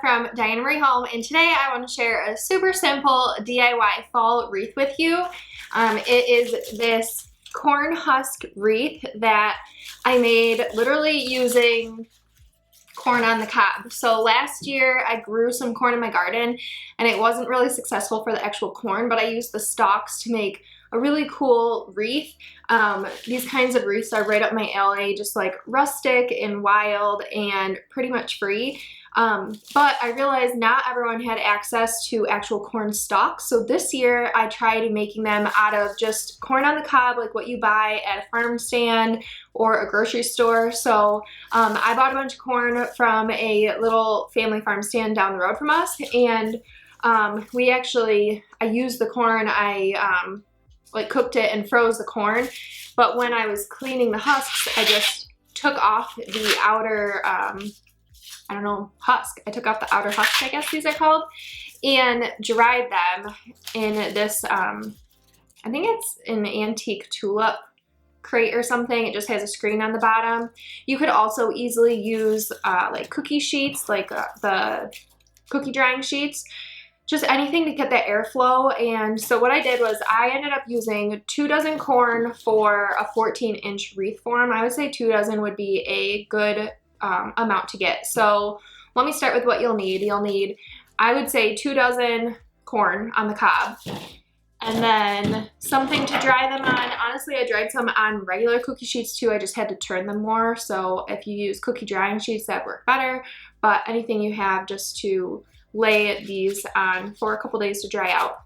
from Diana Marie Home, and today I want to share a super simple DIY fall wreath with you. It is this corn husk wreath that I made literally using corn on the cob. So last year I grew some corn in my garden and it wasn't really successful for the actual corn, but I used the stalks to make a really cool wreath. These kinds of wreaths are right up my alley, just like rustic and wild and pretty much free. But I realized not everyone had access to actual corn stalks. So this year I tried making them out of just corn on the cob, like what you buy at a farm stand or a grocery store. So I bought a bunch of corn from a little family farm stand down the road from us, and I used the corn. I like cooked it and froze the corn, but when I was cleaning the husks, I just took off the outer I don't know, husk. I took off the outer husks, I guess these are called, and dried them in this, I think it's an antique tulip crate or something. It just has a screen on the bottom. You could also easily use like cookie sheets, like the cookie drying sheets, just anything to get that airflow. And so what I did was I ended up using 2 dozen corn for a 14-inch wreath form. I would say 2 dozen would be a good amount to get. So let me start with what you'll need. You'll need, I would say, 2 dozen corn on the cob, and then something to dry them on. Honestly, I dried some on regular cookie sheets too. I just had to turn them more. So if you use cookie drying sheets, that work better, but anything you have just to lay these on for a couple days to dry out.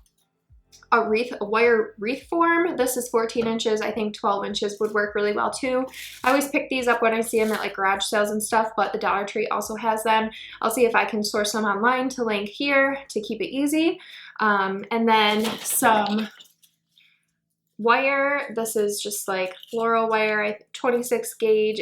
A wire wreath form. This is 14 inches. I think 12 inches would work really well too. I always pick these up when I see them at like garage sales and stuff, but the Dollar Tree also has them. I'll see if I can source them online to link here to keep it easy. And then some wire. This is just like floral wire, 26 gauge.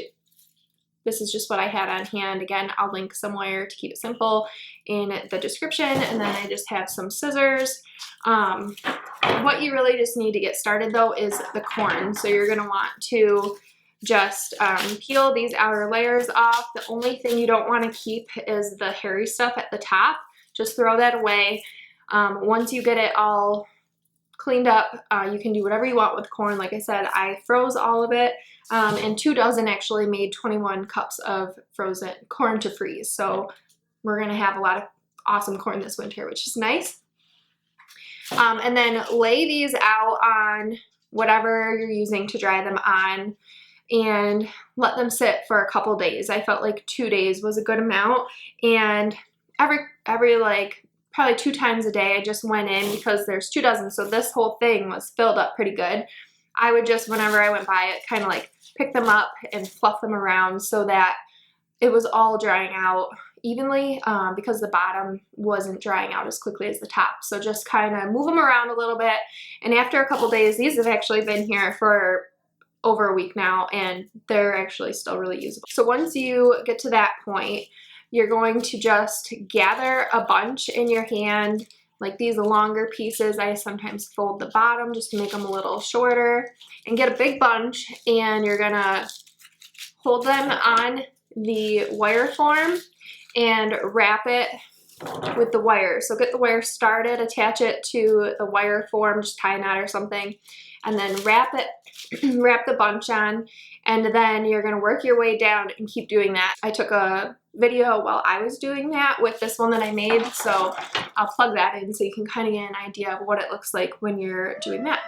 This is just what I had on hand. Again, I'll link some wire to keep it simple in the description. And then I just have some scissors. What you really just need to get started though is the corn. So you're gonna want to just peel these outer layers off. The only thing you don't want to keep is the hairy stuff at the top. Just throw that away. Once you get it all cleaned up, you can do whatever you want with corn. Like I said, I froze all of it, and 2 dozen actually made 21 cups of frozen corn to freeze. So we're gonna have a lot of awesome corn this winter, which is nice. And then lay these out on whatever you're using to dry them on and let them sit for a couple days. I felt like 2 days was a good amount, and every like probably 2 times a day I just went in, because there's 2 dozen, so this whole thing was filled up pretty good. I would just, whenever I went by it, kind of like pick them up and fluff them around so that it was all drying out evenly, because the bottom wasn't drying out as quickly as the top. So just kind of move them around a little bit, and after a couple days, these have actually been here for over a week now, and they're actually still really usable. So once you get to that point, you're going to just gather a bunch in your hand, like these longer pieces. I sometimes fold the bottom just to make them a little shorter, and get a big bunch, and you're gonna hold them on the wire form and wrap it with the wire. So get the wire started, attach it to the wire form, just tie a knot or something, and then wrap the bunch on, and then you're gonna work your way down and keep doing that. I took a video while I was doing that with this one that I made, so I'll plug that in so you can kind of get an idea of what it looks like when you're doing that.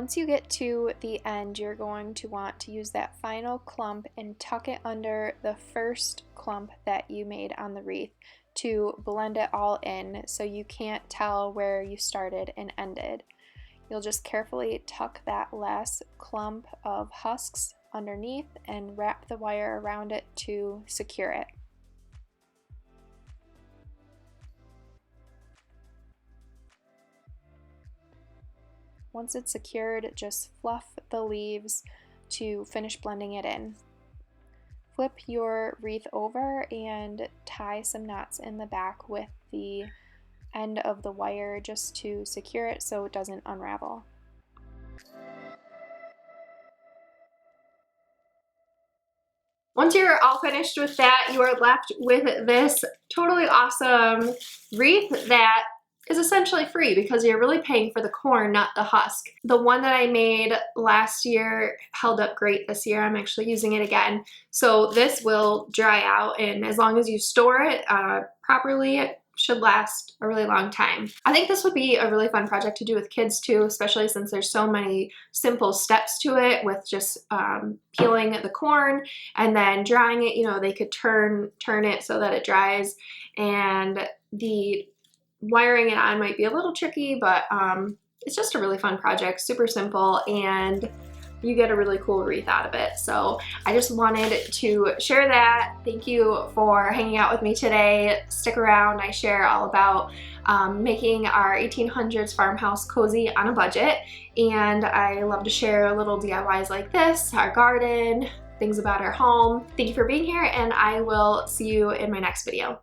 Once you get to the end, you're going to want to use that final clump and tuck it under the first clump that you made on the wreath to blend it all in so you can't tell where you started and ended. You'll just carefully tuck that last clump of husks underneath and wrap the wire around it to secure it. Once it's secured, just fluff the leaves to finish blending it in. Flip your wreath over and tie some knots in the back with the end of the wire just to secure it so it doesn't unravel. Once you're all finished with that, you are left with this totally awesome wreath that is essentially free because you're really paying for the corn, not the husk. The one that I made last year held up great this year. I'm actually using it again. So this will dry out, and as long as you store it properly, it should last a really long time. I think this would be a really fun project to do with kids too, especially since there's so many simple steps to it with just peeling the corn and then drying it. You know, they could turn it so that it dries, and the wiring it on might be a little tricky, but it's just a really fun project, super simple, and you get a really cool wreath out of it. So I just wanted to share that. Thank you for hanging out with me today. Stick around. I share all about making our 1800s farmhouse cozy on a budget, and I love to share little DIYs like this, our garden, things about our home. Thank you for being here, and I will see you in my next video.